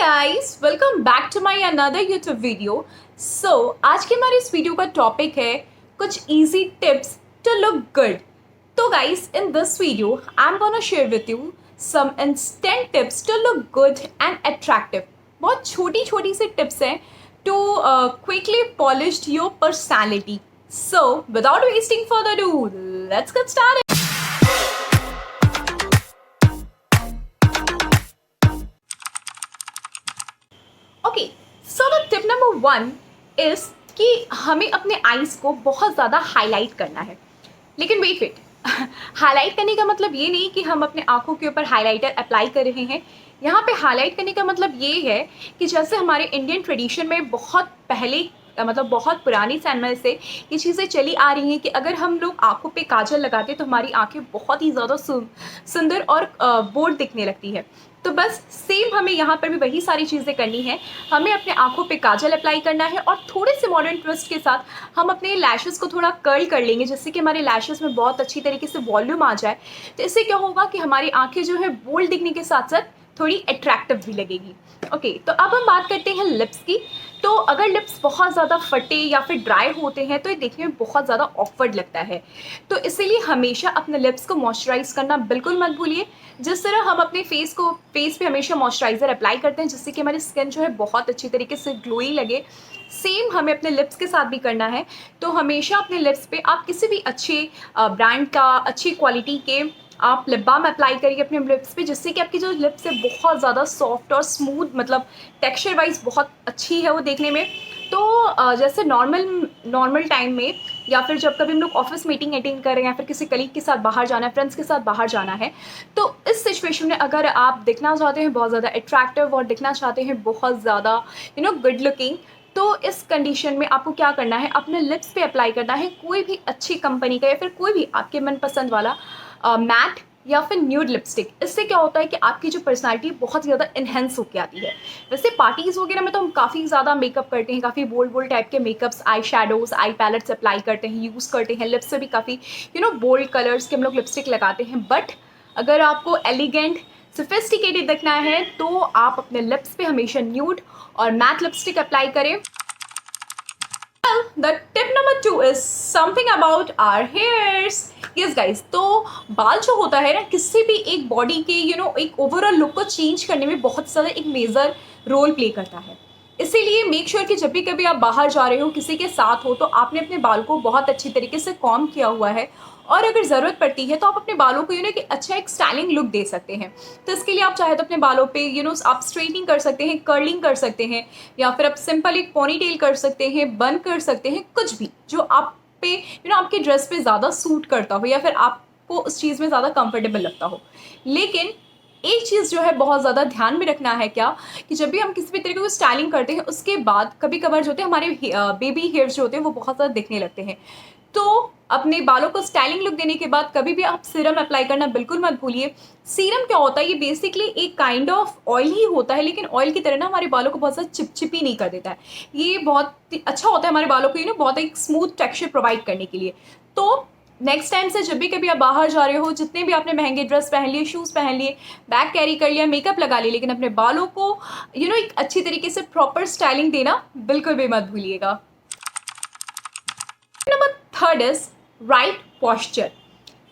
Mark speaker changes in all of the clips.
Speaker 1: Guys, welcome back to my another YouTube video. आज के हमारे इस वीडियो का टॉपिक है कुछ easy tips to look good. तो guys, in this video I am gonna share with you some instant tips to look good and attractive. बहुत छोटी छोटी सी टिप्स हैं to quickly polish your personality. So without wasting further do, let's get started. Okay, so the tip number 1 is कि हमें अपने eyes को बहुत ज़्यादा हाईलाइट करना है। लेकिन वेट हाईलाइट करने का मतलब ये नहीं कि हम अपने आंखों के ऊपर हाइलाइटर अप्लाई कर रहे हैं। यहाँ पे हाईलाइट करने का मतलब ये है कि जैसे हमारे इंडियन ट्रेडिशन में बहुत पहले मतलब बहुत पुरानी समय से ये चीज़ें चली आ रही हैं कि अगर हम लोग आंखों पे काजल लगाते हैं तो हमारी आंखें बहुत ही ज़्यादा सुंदर और बोल्ड दिखने लगती है। तो बस सेम हमें यहाँ पर भी वही सारी चीज़ें करनी है। हमें अपने आंखों पे काजल अप्लाई करना है और थोड़े से मॉडर्न ट्विस्ट के साथ हम अपने लैशेस को थोड़ा कर्ल कर लेंगे, जिससे कि हमारे लैशेस में बहुत अच्छी तरीके से वॉल्यूम आ जाए। तो इससे क्या होगा कि हमारी आंखें जो है बोल्ड दिखने के साथ साथ थोड़ी अट्रैक्टिव भी लगेगी। ओके, तो अब हम बात करते हैं लिप्स की। तो अगर लिप्स बहुत ज़्यादा फटे या फिर ड्राई होते हैं तो ये देखने में बहुत ज़्यादा ऑकवर्ड लगता है। तो इसीलिए हमेशा अपने लिप्स को मॉइस्चराइज करना बिल्कुल मत भूलिए। जिस तरह हम अपने फेस पे हमेशा मॉइस्चराइज़र अप्लाई करते हैं जिससे कि हमारी स्किन जो है बहुत अच्छी तरीके से ग्लोई लगे, सेम हमें अपने लिप्स के साथ भी करना है। तो हमेशा अपने लिप्स पे आप किसी भी अच्छे ब्रांड का, अच्छी क्वालिटी के आप लिप बाम अप्लाई करिए अपने लिप्स पे, जिससे कि आपकी जो लिप्स है बहुत ज़्यादा सॉफ्ट और स्मूथ, मतलब टेक्सचर वाइज बहुत अच्छी है वो देखने में। तो जैसे नॉर्मल टाइम में या फिर जब कभी हम लोग ऑफिस मीटिंग अटेंड कर रहे हैं या फिर किसी कलीग के साथ बाहर जाना है, फ्रेंड्स के साथ बाहर जाना है, तो इस सिचुएशन में अगर आप दिखना चाहते हैं बहुत ज़्यादा अट्रैक्टिव और दिखना चाहते हैं बहुत ज़्यादा गुड लुकिंग, तो इस कंडीशन में आपको क्या करना है, अपने लिप्स पे अप्लाई करना है कोई भी अच्छी कंपनी का या फिर कोई भी आपके मनपसंद वाला मैट या फिर न्यूड लिपस्टिक। इससे क्या होता है कि आपकी जो पर्सनालिटी बहुत ज़्यादा इन्हेंस होकर आती है। वैसे पार्टीज़ वगैरह में तो हम काफ़ी ज़्यादा मेकअप करते हैं, काफ़ी बोल्ड बोल्ड टाइप के मेकअप्स, आई शेडोज़, आई पैलेट्स अप्लाई करते हैं, यूज़ करते हैं। लिप्स पे भी काफ़ी बोल्ड कलर्स के हम लोग लिपस्टिक लगाते हैं। बट अगर आपको एलिगेंट, सोफिस्टिकेटेड दिखना है तो आप अपने लिप्स पे हमेशा न्यूड और मैट लिपस्टिक अप्लाई करें। The tip number 2 is something about our hairs. Yes guys, तो बाल जो होता है ना, किसी भी एक बॉडी के एक ओवरऑल लुक को चेंज करने में बहुत ज़्यादा एक मेजर रोल प्ले करता है। इसीलिए मेक श्योर कि जब भी कभी आप बाहर जा रहे हो, किसी के साथ हो, तो आपने अपने बाल को बहुत अच्छी तरीके से कॉम्ब किया हुआ है और अगर ज़रूरत पड़ती है तो आप अपने बालों को कि अच्छा एक स्टाइलिंग लुक दे सकते हैं। तो इसके लिए आप चाहे तो अपने बालों पे आप स्ट्रेटनिंग कर सकते हैं, कर्लिंग कर सकते हैं, या फिर आप सिंपल एक पोनी टेल कर सकते हैं, बन कर सकते हैं, कुछ भी जो आप पे आपके ड्रेस पे ज़्यादा सूट करता हो या फिर आपको उस चीज़ में ज़्यादा कंफर्टेबल लगता हो। लेकिन एक चीज़ जो है बहुत ज़्यादा ध्यान में रखना है क्या, कि जब भी हम किसी भी तरीके को स्टाइलिंग करते हैं उसके बाद कभी कभार जो होते हैं हमारे बेबी हेयर्स जो होते हैं वो बहुत ज़्यादा दिखने लगते हैं। तो अपने बालों को स्टाइलिंग लुक देने के बाद कभी भी आप सीरम अप्लाई करना बिल्कुल मत भूलिए। सीरम क्या होता है, ये बेसिकली एक काइंड ऑफ ऑयल ही होता है, लेकिन ऑयल की तरह ना हमारे बालों को बहुत ज़्यादा चिपचिपी नहीं कर देता है। ये बहुत अच्छा होता है हमारे बालों को बहुत एक स्मूथ टेक्सचर प्रोवाइड करने के लिए। तो नेक्स्ट टाइम से जब भी कभी आप बाहर जा रहे हो, जितने भी आपने महंगे ड्रेस पहन लिए, शूज़ पहन लिए, बैग कैरी कर लिया, मेकअप लगा लिया, लेकिन अपने बालों को एक अच्छी तरीके से प्रॉपर स्टाइलिंग देना बिल्कुल भी मत भूलिएगा। Number 3 is right posture.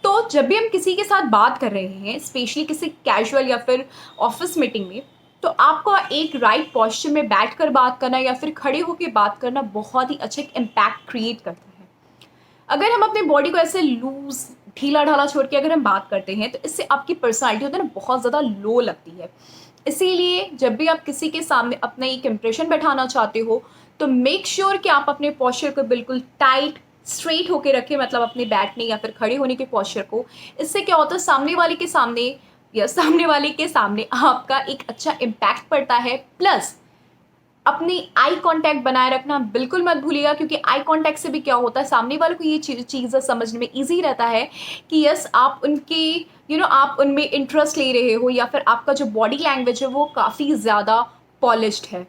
Speaker 1: तो जब भी हम किसी के साथ बात कर रहे हैं, स्पेशली किसी कैजुअल या फिर ऑफिस मीटिंग में, तो आपको एक राइट पॉस्चर में बैठकर बात करना या फिर खड़े होकर बात करना बहुत ही अच्छा एक इम्पैक्ट क्रिएट करता है। अगर हम अपने बॉडी को ऐसे लूज, ढीला ढाला छोड़ के अगर हम बात करते हैं तो इससे आपकी पर्सनालिटी होती है ना बहुत ज़्यादा लो लगती है। इसीलिए जब भी आप किसी के सामने अपना एक इम्प्रेशन बैठाना चाहते हो तो मेक श्योर कि आप अपने पॉस्चर को बिल्कुल टाइट, स्ट्रेट होके रखें, मतलब अपने बैठने या फिर खड़े होने के पॉस्चर को। इससे क्या होता है, सामने वाले के सामने आपका एक अच्छा इम्पैक्ट पड़ता है। प्लस अपनी आई कांटेक्ट बनाए रखना बिल्कुल मत भूलिएगा, क्योंकि आई कांटेक्ट से भी क्या होता है, सामने वालों को ये चीज़ समझने में इजी रहता है कि यस आप उनके आप उनमें इंटरेस्ट ले रहे हो या फिर आपका जो बॉडी लैंग्वेज है वो काफ़ी ज़्यादा पॉलिश्ड है।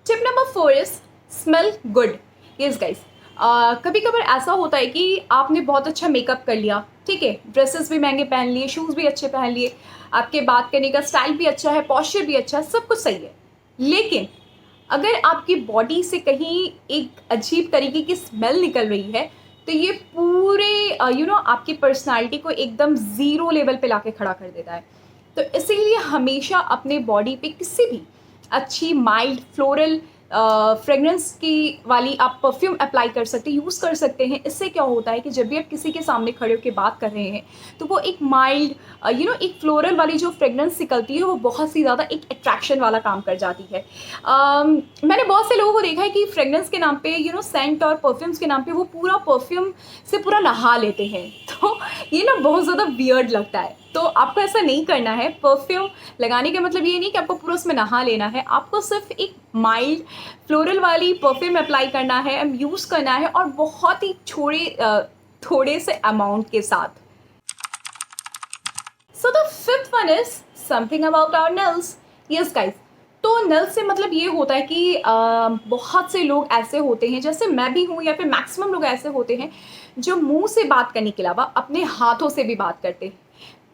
Speaker 1: Tip number 4 is smell good. Yes guys, कभी कभार ऐसा होता है कि आपने बहुत अच्छा मेकअप कर लिया, ठीक है, ड्रेसेस भी महंगे पहन लिए, शूज़ भी अच्छे पहन लिए, आपके बात करने का स्टाइल भी अच्छा है, पॉस्चर भी अच्छा है, सब कुछ सही है। लेकिन अगर आपकी बॉडी से कहीं एक अजीब तरीके की स्मेल निकल रही है, तो ये पूरे आपकी पर्सनालिटी को एकदम ज़ीरो लेवल पे लाके खड़ा कर देता है। तो इसीलिए हमेशा अपने बॉडी पे किसी भी अच्छी माइल्ड फ्लोरल फ्रेगरेंस की वाली आप परफ्यूम अप्लाई कर सकते हैं, यूज़ कर सकते हैं। इससे क्या होता है कि जब भी आप किसी के सामने खड़े होकर बात कर रहे हैं, तो वो एक माइल्ड एक फ्लोरल वाली जो फ्रेगरेंस निकलती है, वो बहुत सी ज़्यादा एक अट्रैक्शन वाला काम कर जाती है। मैंने बहुत से लोगों को देखा है कि फ्रेगरेंस के नाम पे सेंट और परफ्यूम्स के नाम पे वो पूरा परफ्यूम से पूरा नहा लेते हैं। तो ये ना बहुत ज़्यादा वियर्ड लगता है। तो आपको ऐसा नहीं करना है। परफ्यूम लगाने का मतलब ये नहीं कि आपको पूरा उसमें नहा लेना है। आपको सिर्फ एक माइल्ड फ्लोरल वाली परफ्यूम अप्लाई करना है, यूज़ करना है, और बहुत ही थोड़े से अमाउंट के साथ। So the fifth one is something about our nails. Yes guys, तो नेल्स से मतलब ये होता है कि बहुत से लोग ऐसे होते हैं, जैसे मैं भी हूँ, या फिर मैक्सिमम लोग ऐसे होते हैं जो मुंह से बात करने के अलावा अपने हाथों से भी बात करते हैं।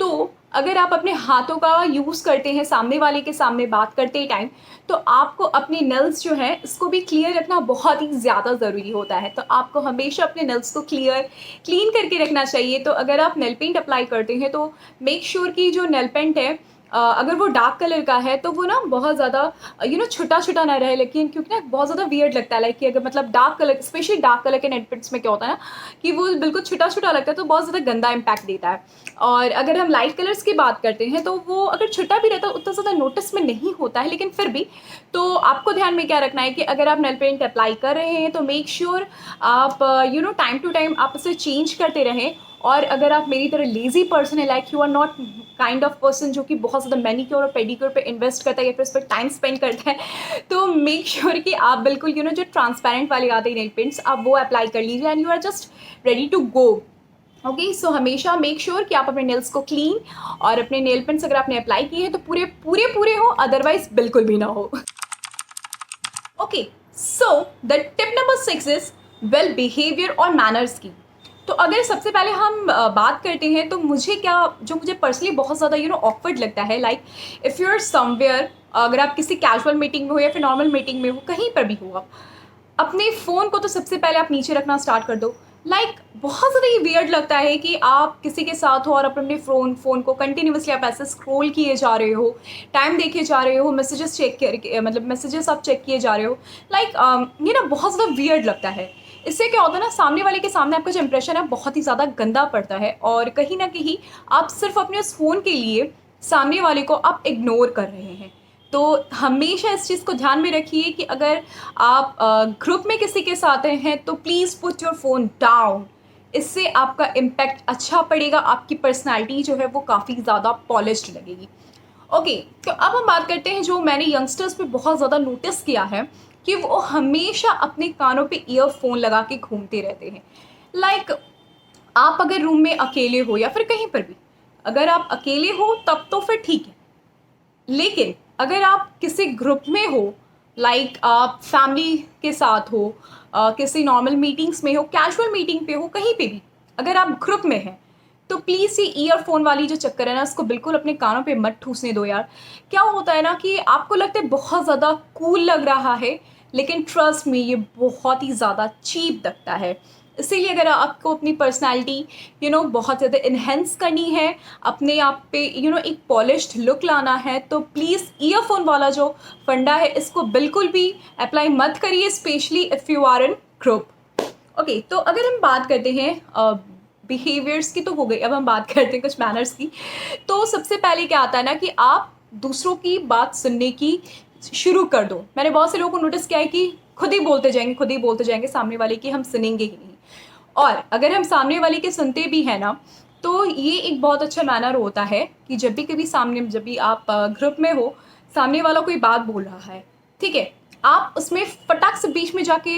Speaker 1: तो अगर आप अपने हाथों का यूज़ करते हैं सामने वाले के सामने बात करते टाइम, तो आपको अपने नेल्स जो है इसको भी क्लियर रखना बहुत ही ज़्यादा ज़रूरी होता है। तो आपको हमेशा अपने नेल्स को क्लीन करके रखना चाहिए। तो अगर आप नेल पेंट अप्लाई करते हैं, तो मेक श्योर कि जो नेल पेंट है, अगर वो डार्क कलर का है, तो वो ना बहुत ज़्यादा छोटा-छोटा ना रहे, लेकिन क्योंकि ना बहुत ज़्यादा वियर्ड लगता है, लाइक कि अगर मतलब dark colour, specially dark colour के नेल पेंट्स में क्या होता है ना कि वो बिल्कुल छोटा-छोटा लगता है, तो बहुत ज़्यादा गंदा इम्पैक्ट देता है। और अगर हम लाइट कलर्स की बात करते हैं, तो वो अगर छोटा भी रहता है उतना ज़्यादा नोटिस में नहीं होता है, लेकिन फिर भी तो आपको ध्यान में क्या रखना है कि अगर आप नेल पेंट अप्लाई कर रहे हैं, तो मेक श्योर आप टाइम टू टाइम आप उसे चेंज करते रहें। और अगर आप मेरी तरह लेज़ी पर्सन है, like you are not kind of person जो कि बहुत ज़्यादा मैनीक्योर और पेडिक्योर पे इन्वेस्ट करता है या फिर उस पर टाइम स्पेंड करता है, तो मेक श्योर कि आप बिल्कुल जो ट्रांसपेरेंट वाले आते हैं नेल पेंट्स, आप वो अप्लाई कर लीजिए and you are just ready to go. Okay, so हमेशा मेक श्योर कि आप अपने नेल्स को क्लीन, और अपने नेल पेंट्स अगर आपने अप्लाई किए हैं तो पूरे पूरे पूरे हो, अदरवाइज बिल्कुल भी ना हो। Okay, so the tip number 6 is well behaviour और मैनर्स की। तो अगर सबसे पहले हम बात करते हैं, तो मुझे पर्सनली बहुत ज़्यादा ऑकवर्ड लगता है, like if you are somewhere, अगर आप किसी कैजुअल मीटिंग में हो या फिर नॉर्मल मीटिंग में हो, कहीं पर भी हो, आप अपने फ़ोन को तो सबसे पहले आप नीचे रखना स्टार्ट कर दो। लाइक बहुत ज़्यादा ये वियर्ड लगता है कि आप किसी के साथ हो और अपने फ़ोन को कंटिन्यूअसली आप ऐसे स्क्रॉल किए जा रहे हो, टाइम देखे जा रहे हो, मैसेजेस चेक करके, मतलब मैसेजेस आप चेक किए जा रहे हो। लाइक ये ना बहुत ज़्यादा वियर्ड लगता है। इससे क्या होता है ना, सामने वाले के सामने आपका जो इंप्रेशन है बहुत ही ज़्यादा गंदा पड़ता है, और कहीं न कहीं आप सिर्फ़ अपने उस फ़ोन के लिए सामने वाले को आप इग्नोर कर रहे हैं। तो हमेशा इस चीज़ को ध्यान में रखिए कि अगर आप ग्रुप में किसी के साथ हैं, तो please put your phone down. इससे आपका इम्पैक्ट अच्छा पड़ेगा, आपकी पर्सनैलिटी जो है वो काफ़ी ज़्यादा पॉलिश्ड लगेगी। ओके, तो अब हम बात करते हैं, जो मैंने यंगस्टर्स पे बहुत ज़्यादा नोटिस किया है कि वो हमेशा अपने कानों पे ईयरफ़ोन लगा के घूमते रहते हैं। लाइक आप अगर रूम में अकेले हो या फिर कहीं पर भी, अगर आप अकेले हो तब तो फिर ठीक है। लेकिन अगर आप किसी ग्रुप में हो, लाइक आप फैमिली के साथ हो, किसी नॉर्मल मीटिंग्स में हो, कैजुअल मीटिंग पे हो, कहीं पे भी अगर आप ग्रुप में हैं, तो प्लीज़ ये ईयरफोन वाली जो चक्कर है ना, इसको बिल्कुल अपने कानों पे मत ठूसने दो यार। क्या होता है ना कि आपको लगता है बहुत ज़्यादा कूल लग रहा है, लेकिन ट्रस्ट में ये बहुत ही ज़्यादा चीप लगता है। इसीलिए अगर आपको अपनी पर्सनैलिटी बहुत ज़्यादा इन्हेंस करनी है, अपने आप पे एक पॉलिश्ड लुक लाना है, तो प्लीज़ ईयरफोन वाला जो फंडा है इसको बिल्कुल भी अप्लाई मत करिए, specially if you are in group. Okay, तो अगर हम बात करते हैं बिहेवियर्स की, तो हो गई, अब हम बात करते हैं कुछ मैनर्स की। तो सबसे पहले क्या आता है ना कि आप दूसरों की बात सुनने की शुरू कर दो। मैंने बहुत से लोगों को नोटिस किया है कि खुद ही बोलते जाएंगे सामने वाले की, हम सुनेंगे ही नहीं। और अगर हम सामने वाले के सुनते भी हैं ना, तो ये एक बहुत अच्छा मैनर होता है कि जब भी आप ग्रुप में हो, सामने वाला कोई बात बोल रहा है, ठीक है, आप उसमें फटाक से बीच में जाके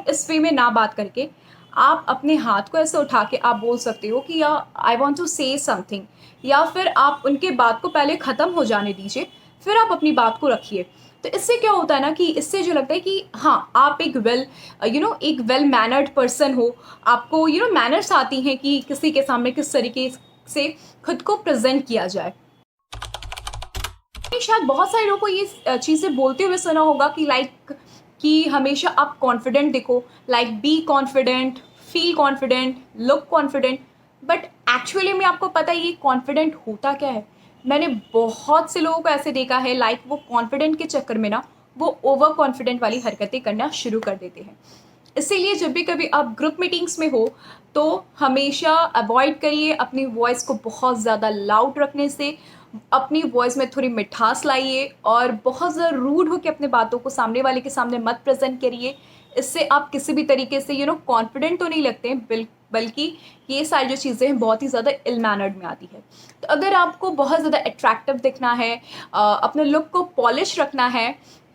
Speaker 1: इस वे में ना बात करके, आप अपने हाथ को ऐसे उठा के आप बोल सकते हो कि या I want to say something, या फिर आप उनके बात को पहले ख़त्म हो जाने दीजिए, फिर आप अपनी बात को रखिए। तो इससे क्या होता है ना कि इससे जो लगता है कि हाँ, आप एक एक वेल मैनर्ड पर्सन हो, आपको मैनर्स आती हैं कि किसी के सामने किस तरीके से खुद को प्रेज़ेंट किया जाए। आपने शायद बहुत सारे लोगों को ये चीज़ें बोलते हुए सुना होगा कि कि हमेशा आप कॉन्फिडेंट दिखो, be confident, feel confident, look confident. But actually में आपको पता है ये कॉन्फिडेंट होता क्या है? मैंने बहुत से लोगों को ऐसे देखा है, वो कॉन्फिडेंट के चक्कर में ना वो ओवर कॉन्फिडेंट वाली हरकतें करना शुरू कर देते हैं। इसीलिए जब भी कभी आप ग्रुप मीटिंग्स में हो तो हमेशा अवॉइड करिए अपनी वॉइस को बहुत ज़्यादा लाउड रखने से। अपनी वॉइस में थोड़ी मिठास लाइए और बहुत ज़्यादा रूड होकर अपने बातों को सामने वाले के सामने मत प्रेजेंट करिए। इससे आप किसी भी तरीके से कॉन्फिडेंट तो नहीं लगते हैं, बल्कि ये सारी जो चीज़ें हैं बहुत ही ज़्यादा इल मैनर्ड में आती है। तो अगर आपको बहुत ज़्यादा अट्रैक्टिव दिखना है, अपने लुक को पॉलिश रखना है,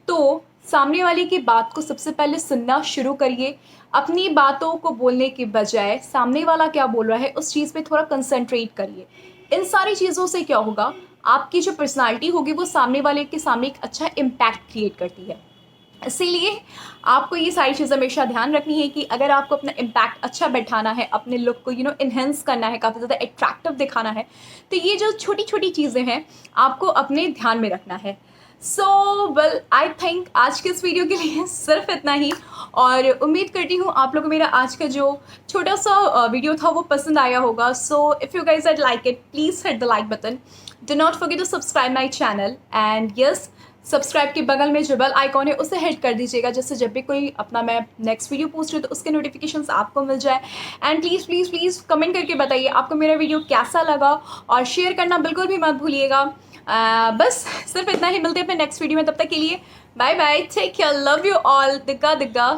Speaker 1: तो सामने वाले की बात को सबसे पहले सुनना शुरू करिए। अपनी बातों को बोलने के बजाय सामने वाला क्या बोल रहा है उस चीज़ पे थोड़ा कंसंट्रेट करिए। इन सारी चीज़ों से क्या होगा, आपकी जो पर्सनैलिटी होगी वो सामने वाले के सामने एक अच्छा इम्पैक्ट क्रिएट करती है। इसीलिए आपको ये सारी चीज़ें हमेशा ध्यान रखनी है कि अगर आपको अपना इम्पैक्ट अच्छा बैठाना है, अपने लुक को एनहेंस करना है, काफ़ी ज़्यादा अट्रैक्टिव दिखाना है, तो ये जो छोटी-छोटी चीज़ें हैं आपको अपने ध्यान में रखना है। सो वेल, आई थिंक आज के इस वीडियो के लिए सिर्फ इतना ही, और उम्मीद करती हूँ आप लोगों को मेरा आज का जो छोटा सा वीडियो था वो पसंद आया होगा। So if you guys like it, please hit the like button. Do not forget to subscribe my channel, and yes, subscribe के बगल में जो बेल आइकॉन है उसे हिट कर दीजिएगा, जिससे जब भी कोई अपना मैं नेक्स्ट वीडियो पोस्ट करूँ तो उसके नोटिफिकेशंस आपको मिल जाए। And please please please comment करके बताइए आपको मेरा वीडियो कैसा लगा, और शेयर करना बिल्कुल भी मत भूलिएगा। बस सिर्फ इतना ही, मिलते हैं अपने नेक्स्ट वीडियो में, तब तक के लिए bye bye, take care, love you all, दिग्गा दिग्गा।